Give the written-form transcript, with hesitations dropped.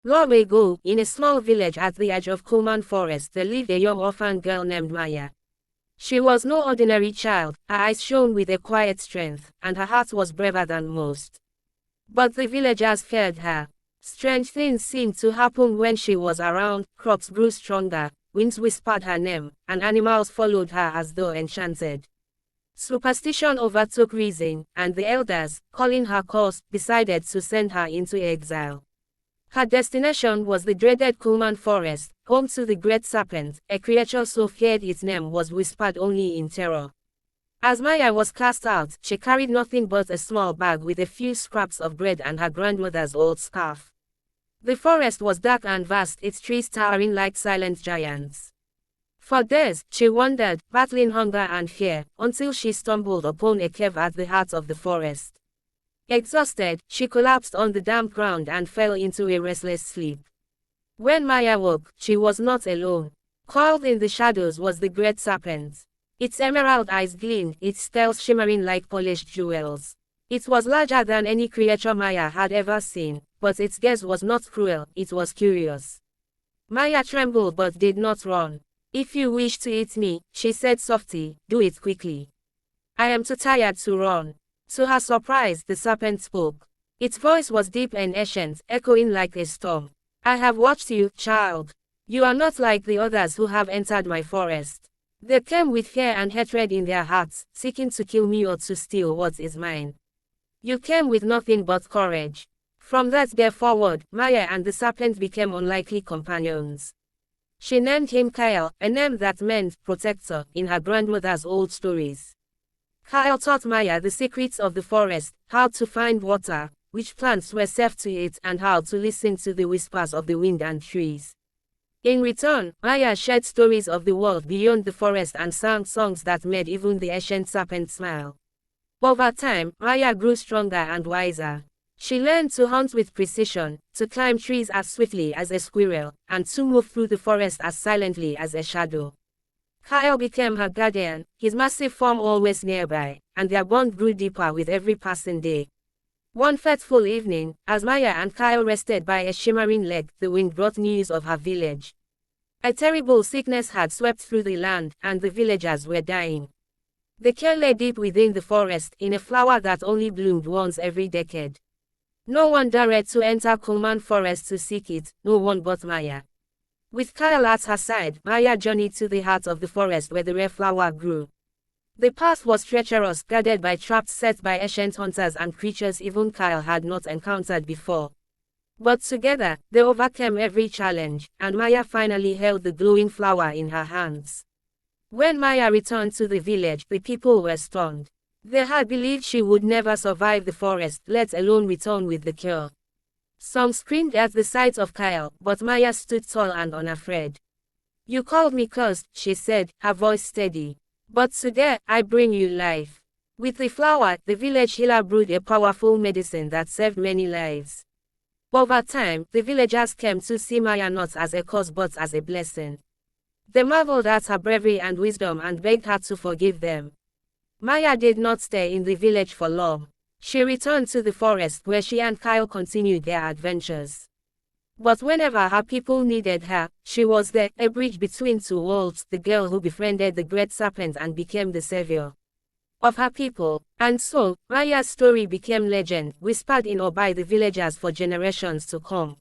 Long ago, in a small village at the edge of Kulman Forest, there lived a young orphan girl named Maya. She was no ordinary child, her eyes shone with a quiet strength, and her heart was braver than most. But the villagers feared her. Strange things seemed to happen when she was around, crops grew stronger, winds whispered her name, and animals followed her as though enchanted. Superstition overtook reason, and the elders, calling her cursed, decided to send her into exile. Her destination was the dreaded Kulman Forest, home to the Great Serpent, a creature so feared its name was whispered only in terror. As Maya was cast out, she carried nothing but a small bag with a few scraps of bread and her grandmother's old scarf. The forest was dark and vast, its trees towering like silent giants. For days, she wandered, battling hunger and fear, until she stumbled upon a cave at the heart of the forest. Exhausted, she collapsed on the damp ground and fell into a restless sleep. When Maya woke, she was not alone. Coiled in the shadows was the Great Serpent. Its emerald eyes gleamed, its scales shimmering like polished jewels. It was larger than any creature Maya had ever seen, but its gaze was not cruel, it was curious. Maya trembled but did not run. "If you wish to eat me," she said softly, "do it quickly. I am too tired to run." To her surprise, the serpent spoke. Its voice was deep and ancient, echoing like a storm. "I have watched you, child. You are not like the others who have entered my forest. They came with fear and hatred in their hearts, seeking to kill me or to steal what is mine. You came with nothing but courage." From that day forward, Maya and the serpent became unlikely companions. She named him Kael, a name that meant protector in her grandmother's old stories. Kael taught Maya the secrets of the forest, how to find water, which plants were safe to eat, and how to listen to the whispers of the wind and trees. In return, Maya shared stories of the world beyond the forest and sang songs that made even the ancient serpent smile. Over time, Maya grew stronger and wiser. She learned to hunt with precision, to climb trees as swiftly as a squirrel, and to move through the forest as silently as a shadow. Kael became her guardian, his massive form always nearby, and their bond grew deeper with every passing day. One fateful evening, as Maya and Kael rested by a shimmering lake, the wind brought news of her village. A terrible sickness had swept through the land, and the villagers were dying. The cure lay deep within the forest, in a flower that only bloomed once every decade. No one dared to enter Kulman Forest to seek it, no one but Maya. With Kael at her side, Maya journeyed to the heart of the forest where the rare flower grew. The path was treacherous, guarded by traps set by ancient hunters and creatures even Kael had not encountered before. But together, they overcame every challenge, and Maya finally held the glowing flower in her hands. When Maya returned to the village, the people were stunned. They had believed she would never survive the forest, let alone return with the cure. Some screamed at the sight of Kael, but Maya stood tall and unafraid. "You called me cursed," she said, her voice steady. "But today, I bring you life." With the flower, the village healer brewed a powerful medicine that saved many lives. Over time, the villagers came to see Maya not as a curse but as a blessing. They marveled at her bravery and wisdom and begged her to forgive them. Maya did not stay in the village for long. She returned to the forest where she and Kael continued their adventures. But whenever her people needed her, she was there, a bridge between two worlds, the girl who befriended the Great Serpent and became the savior of her people. And so, Maya's story became legend, whispered in or by the villagers for generations to come.